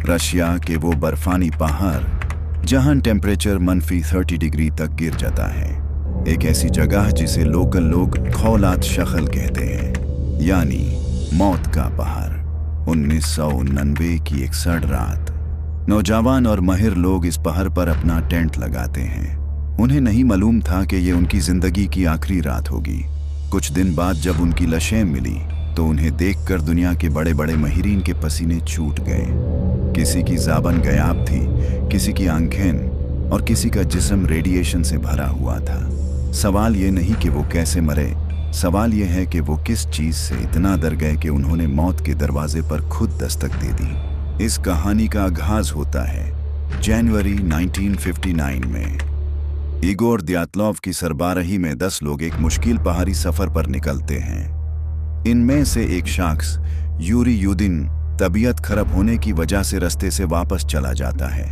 Russia के वो बर्फानी पहाड़ जहां टेम्परेचर -30 डिग्री तक गिर जाता है। एक ऐसी जगह जिसे लोकल लोग खौलात शखल कहते हैं, यानी मौत का पहाड़। 1999 की एक सर्द रात नौजवान और माहिर लोग इस पहाड़ पर अपना टेंट लगाते हैं। उन्हें नहीं मालूम था कि ये उनकी जिंदगी की आखिरी रात होगी। कुछ दिन बाद जब उनकी लाशें मिली तो उन्हें देखकर दुनिया के बड़े बड़े माहिरीन के पसीने छूट गए। किसी की ज़बान गायब थी, किसी की आंखें और किसी का जिस्म रेडिएशन से भरा हुआ था। सवाल ये नहीं कि वो कैसे मरे, सवाल ये है कि वो किस चीज़ से इतना डर गए कि उन्होंने मौत के दरवाजे पर खुद दस्तक दे दी। इस कहानी का आगाज होता है जनवरी 1959 में। इगोर द्यातलोव की सरबराही में 10 लोग एक मुश्किल पहाड़ी सफर पर निकलते हैं। इनमें से एक शख्स यूरी यूदिन तबीयत खराब होने की वजह से रास्ते से वापस चला जाता है।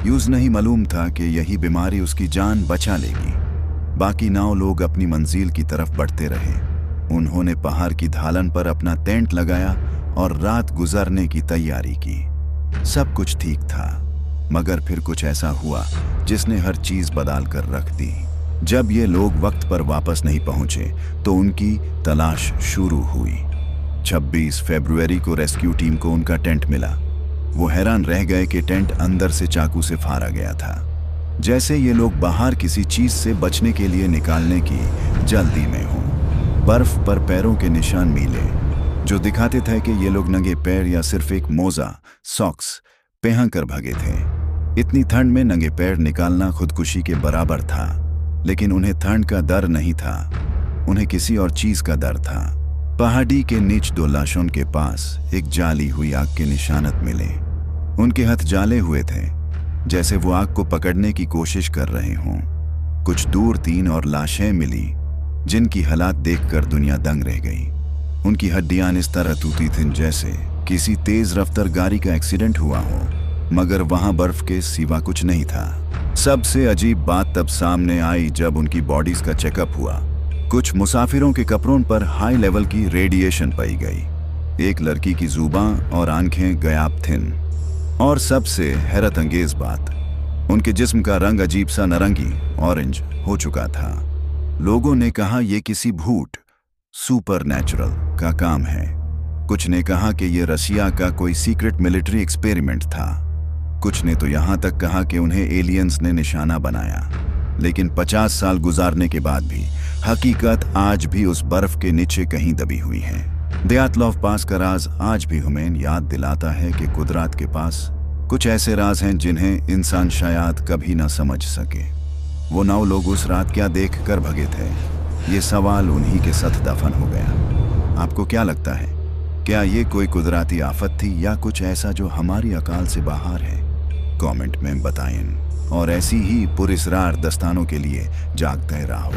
यूज नहीं मालूम था कि यही बीमारी उसकी जान बचा लेगी। बाकी 9 लोग अपनी मंजिल की तरफ बढ़ते रहे। उन्होंने पहाड़ की ढालन पर अपना टेंट लगाया और रात गुजारने की तैयारी की। सब कुछ ठीक था, मगर फिर कुछ ऐसा हुआ जिसने हर चीज बदल कर रख दी। जब ये लोग वक्त पर वापस नहीं पहुंचे तो उनकी तलाश शुरू हुई। 26 फरवरी को रेस्क्यू टीम को उनका टेंट मिला। वो हैरान रह गए कि टेंट अंदर से चाकू से फाड़ा गया था। जैसे ये लोग बाहर किसी चीज से बचने के लिए निकालने की जल्दी में हों। बर्फ पर पैरों के निशान मिले जो दिखाते थे कि ये लोग नंगे पैर या सिर्फ एक मोजा सॉक्स पहन कर भागे थे। इतनी ठंड में नंगे पैर निकालना खुदकुशी के बराबर था, लेकिन उन्हें ठंड का डर नहीं था, उन्हें किसी और चीज का डर था। पहाड़ी के नीच 2 लाशों के पास एक जाली हुई आग के निशानत मिले। उनके हाथ जाले हुए थे, जैसे वो आग को पकड़ने की कोशिश कर रहे हों। कुछ दूर 3 और लाशें मिली जिनकी हालात देखकर दुनिया दंग रह गई। उनकी हड्डियां इस तरह टूटी थीं जैसे किसी तेज रफ्तार गाड़ी का एक्सीडेंट हुआ हो, मगर वहां बर्फ के सिवा कुछ नहीं था। सबसे अजीब बात तब सामने आई जब उनकी बॉडीज का चेकअप हुआ। कुछ मुसाफिरों के कपड़ों पर हाई लेवल की रेडिएशन पाई गई। एक लड़की की जुबान और आंखें गायब थीं। और सबसे हैरत अंगेज बात, उनके जिस्म का रंग अजीब सा नारंगी ऑरेंज हो चुका था। लोगों ने कहा यह किसी भूत सुपरनैचुरल का काम है। कुछ ने कहा कि यह रशिया का कोई सीक्रेट मिलिट्री एक्सपेरिमेंट था। कुछ ने तो यहां तक कहा कि उन्हें एलियंस ने निशाना बनाया। लेकिन 50 साल गुजारने के बाद भी हकीकत आज भी उस बर्फ के नीचे कहीं दबी हुई है। द्यातलोव पास का राज आज भी हमें याद दिलाता है कि कुदरत के पास कुछ ऐसे राज हैं जिन्हें इंसान शायद कभी ना समझ सके। वो 9 लोग उस रात क्या देख कर भगे थे? ये सवाल उन्हीं के साथ दफन हो गया। आपको क्या लगता है, क्या ये कोई कुदरती आफत थी या कुछ ऐसा जो हमारी अकाल से बाहर है? कमेंट में बताएं और ऐसी ही पुरस्रार दस्तानों के लिए जागते रहो।